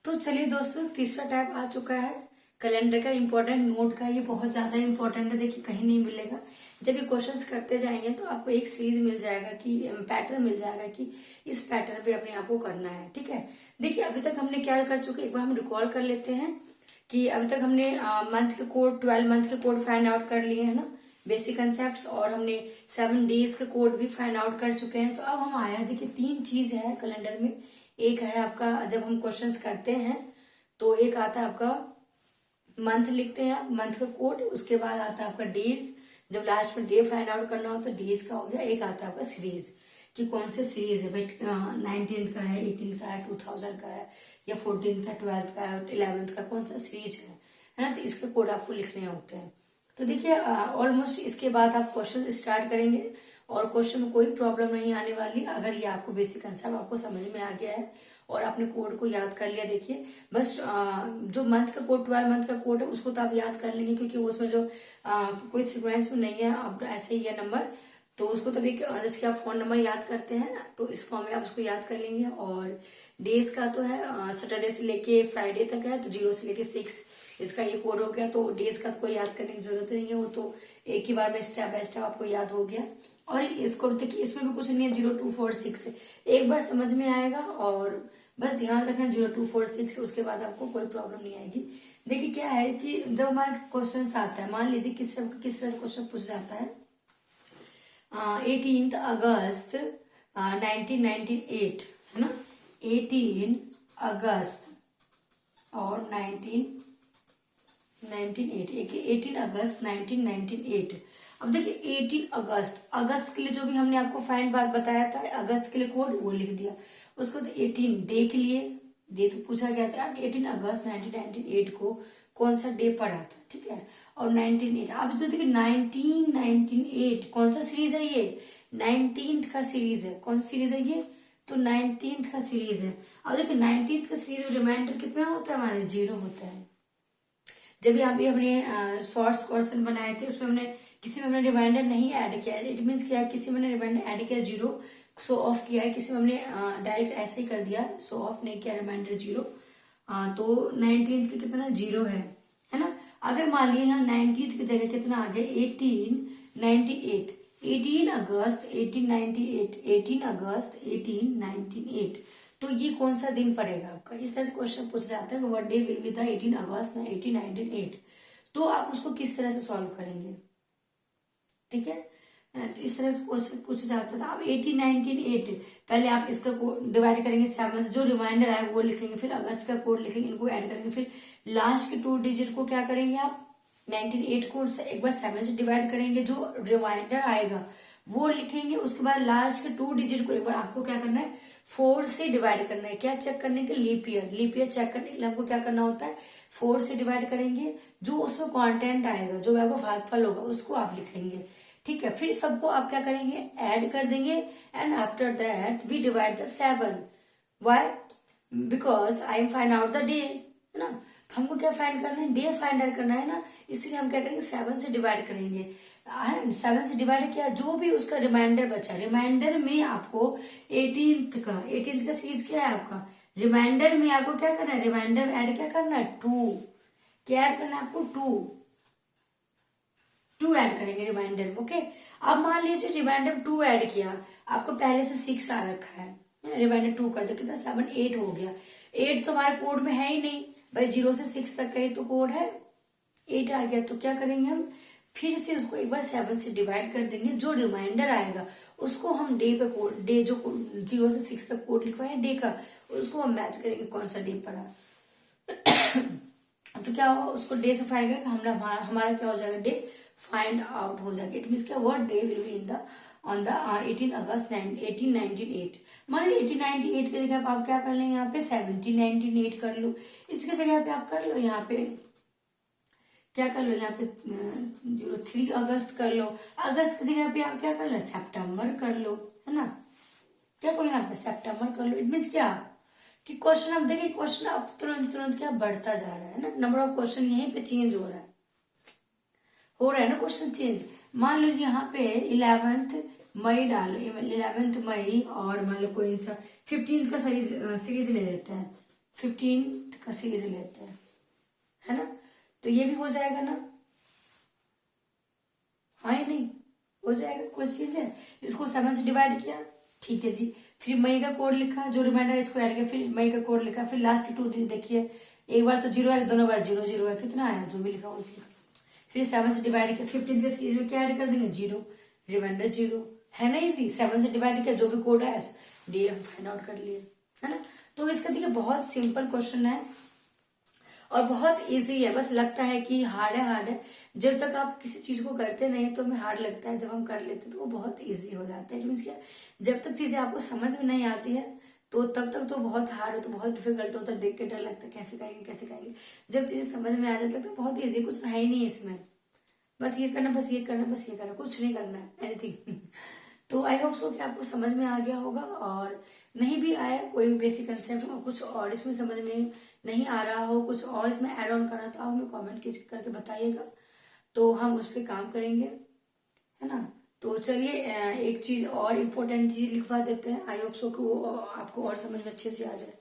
तो चलिए दोस्तों, तीसरा टाइप आ चुका है कैलेंडर का। इम्पोर्टेंट नोट का, ये बहुत ज्यादा इम्पोर्टेंट है। देखिए कहीं नहीं मिलेगा। जब ये क्वेश्चंस करते जाएंगे तो आपको एक सीरीज मिल जाएगा कि पैटर्न मिल जाएगा कि इस पैटर्न पे अपने आप को करना है। ठीक है, देखिए अभी तक हमने क्या कर चुके, एक बार हम रिकॉल कर लेते हैं कि अभी तक हमने मंथ के कोड, 12 मंथ के कोड फाइंड आउट कर लिए है ना, बेसिक कंसेप्ट, और हमने 7 डेज के कोड भी फाइंड आउट कर चुके हैं। तो अब हम आया, देखिए 3 चीज है कैलेंडर में। एक है आपका, जब हम क्वेश्चंस करते हैं तो एक आता है आपका मंथ, लिखते हैं आप मंथ का कोड। उसके बाद आता है आपका डेज, जब लास्ट में डे फाइंड आउट करना हो तो डेज का हो गया। एक आता है आपका सीरीज, कि कौन से सीरीज है भाई, 19th का है, 18th का है, 2000 का है, या 14th का, 12th का है, 11th का, कौन सा सीरीज है ना। तो इसके कोड आपको लिखने होते हैं। तो देखिए ऑलमोस्ट इसके बाद आप क्वेश्चन स्टार्ट करेंगे और क्वेश्चन में कोई प्रॉब्लम नहीं आने वाली अगर ये आपको बेसिक कंसेप्ट आपको समझ में आ गया है और आपने कोड को याद कर लिया। देखिए बस जो मंथ का कोड, 12 मंथ का कोड है उसको तो आप याद कर लेंगे, क्योंकि उसमें जो कोई सिक्वेंस में नहीं है, अब ऐसे ही है नंबर, तो उसको तभी जैसे आप फोन नंबर याद करते हैं तो इस फॉर्म में आप उसको याद कर लेंगे। और डेज का तो है सैटरडे से लेके फ्राइडे तक है, तो 0 से लेके 6 इसका ये कोड हो गया। तो डेज का तो कोई याद करने की जरूरत नहीं है, वो तो एक ही बार में स्टेप बाय स्टेप आपको याद हो गया। और इसको देखिए इसमें भी कुछ नहीं है, 0 2 4 6 एक बार समझ में आएगा और बस ध्यान रखना 0 2 4 6, उसके बाद आपको कोई प्रॉब्लम नहीं आएगी। देखिए क्या है कि जब हमारा क्वेश्चन आता है, मान लीजिए किस तरह से क्वेश्चन पूछ जाता है, 18 अगस्त 1998 है ना, 18 अगस्त और 18 अगस्त 1998। अब देखिए 18 अगस्त, अगस्त के लिए जो भी हमने आपको फाइन बात बताया था, अगस्त के लिए कोड वो लिख दिया। उसको 18 डे के लिए, डे तो पूछा गया था, 18 अगस्त 1998 को कौन सा डे पड़ा था, ठीक है। और 1998, अब जो देखिए 1998 कौन सा सीरीज है, ये 19th का सीरीज है। कौन सा सीरीज है ये, तो 19th का सीरीज है। अब देखिए 19th का सीरीज में रिमाइंडर कितना होता है, हमारे 0 होता है। जब यहाँ पे हमने शॉर्ट्स क्वेश्चन बनाए थे उसमें हमने किसी में हमने रिमाइंडर नहीं ऐड किया है, इट मीन्स क्या है, किसी में हमने रिमाइंडर ऐड किया 0 शो ऑफ किया है, किसी में हमने डायरेक्ट ऐसे ही कर दिया, शो ऑफ नहीं किया, रिमाइंडर 0। तो 19th की कितना 0 है ना। अगर मान लिया यहाँ 19th की जगह कितना आ गया 1898, 18 अगस्त 1898, 18 अगस्त 1898, तो ये कौन सा दिन पड़ेगा आपका। इस तरह से क्वेश्चन पूछ जाता है, what day will be the 18 अगस्त 1898। तो आप उसको किस तरह से सॉल्व करेंगे, ठीक है। तो इस तरह से क्वेश्चन पूछा जाता था। अब 1898 पहले आप इसका डिवाइड करेंगे 7 से, जो रिमाइंडर आए वो लिखेंगे, फिर अगस्त का कोड लिखेंगे, इनको ऐड करेंगे, फिर लास्ट के 2 डिजिट को क्या करेंगे आप 98 को एक बार 7 से डिवाइड करेंगे, जो रिमाइंडर आएगा वो लिखेंगे। उसके बाद लास्ट के 2 डिजिट को एक बार आपको क्या करना है 4 से डिवाइड करना है। क्या चेक करने के, लीप ईयर चेक करने के लिए हमको क्या करना होता है 4 से डिवाइड करेंगे, जो उसमें कंटेंट आएगा, जो आपको भागफल होगा उसको आप लिखेंगे, ठीक है। फिर सबको आप क्या करेंगे ऐड कर देंगे, and after that we divide the 7। Why, because I am find out the day, है ना। तो हमको क्या फाइंड करना है, डे फाइंड आउट करना है ना, इसलिए हम क्या करेंगे 7 से डिवाइड करेंगे। 7 से डिवाइड किया, जो भी उसका रिमाइंडर बचा, रिमाइंडर में आपको 18th का सीरीज क्या है आपका, रिमाइंडर में आपको क्या करना है, रिमाइंडर ऐड क्या करना है 2, क्या ऐड करना है आपको 2 ऐड करेंगे रिमाइंडर में, ओके। अब मान लीजिए रिमाइंडर 2 ऐड किया, आपको पहले से 6 आ रखा है, रिमाइंडर 2 कर दो, कितना 7 8 हो गया। 8 तो हमारे कोड में है ही नहीं भाई, 0 से 6 तक का ही तो कोड है, 8 आ गया। तो क्या करेंगे हम फिर से उसको एक बार 7 से डिवाइड कर देंगे, जो रिमाइंडर आएगा उसको हम डे पे कोड, डे जो 0 से 6 तक कोड लिखवाए डे का, उसको हम मैच करेंगे कौन सा डे पड़ा। तो क्या होगा, उसको डे से फाइंड करके हमारा क्या हो जाएगा, डे फाइंड आउट हो जाएगा। इट मीन्स क्या, what day will be in the on the 18 अगस्त 1898। मान लीजिए 1898 की जगह आप क्या कर लें, यहाँ पे 1798 कर लो, इसकी जगह पे आप कर लो यहाँ पे क्या कर लो, यहाँ पे 03 अगस्त कर लो, अगस्त की जगह पे आप क्या कर लो सितंबर कर लो, है ना। क्या करो यहाँ पे सितंबर कर लो। इट मीन्स क्या कि क्वेश्चन अब देखिए, क्वेश्चन अब तुरंत क्या बढ़ता जा रहा है ना, नंबर ऑफ क्वेश्चन यहीं पे चेंज हो रहा है ना, क्वेश्चन चेंज। मान लो यहाँ पे 11th मई डालो, 11th मई, और मान लो कोई सा 15th का सीरीज ले लेते हैं, 15 का सीरीज लेते हैं, है ना। तो ये भी हो जाएगा ना, हाँ या नहीं, हो जाएगा, कुछ चीज है। इसको 7 से डिवाइड किया, ठीक है जी। फिर मई का कोड लिखा, जो रिमाइंडर इसको ऐड किया, फिर मई का कोड लिखा, फिर लास्ट के 2 डिजिट देखिए, एक बार तो 0 है, दोनों बार 0 0 है, कितना आया, जो भी लिखा वो लिखा। फिर 7 से डिवाइड किया, 15 के सीरीज में क्या ऐड कर देंगे, 0, रिमाइंडर 0, है ना इजी। 7 से डिवाइड किया, जो भी कोड है डी हम फाइंड आउट कर लिए, है ना। तो इसका देखिए बहुत सिंपल क्वेश्चन है और बहुत इजी है, बस लगता है कि हार्ड है, हार्ड है। जब तक आप किसी चीज को करते नहीं तो हमें हार्ड लगता है, जब हम कर लेते तो वो बहुत इजी हो जाता है। मीन्स क्या, जब तक चीजें आपको समझ में नहीं आती है तो तब तक तो बहुत हार्ड हो, तो बहुत डिफिकल्ट होता है, देख के डर लगता है कैसे करेंगे कैसे करेंगे। जब चीजें समझ में आ जाती है तो बहुत ईजी, कुछ है ही नहीं इसमें, बस ये करना, बस ये करना, बस ये करना, कुछ नहीं करना है एनीथिंग। तो आई होप सो कि आपको समझ में आ गया होगा, और नहीं भी आया कोई भी बेसिक कंसेप्ट और कुछ और इसमें समझ में नहीं आ रहा हो, कुछ और इसमें ऐड ऑन करना, तो आप हमें कमेंट करके बताइएगा, तो हम उस पर काम करेंगे, है ना। तो चलिए एक चीज और इम्पोर्टेंट चीज लिखवा देते हैं, आई होप सो कि वो आपको और समझ में अच्छे से आ जाए।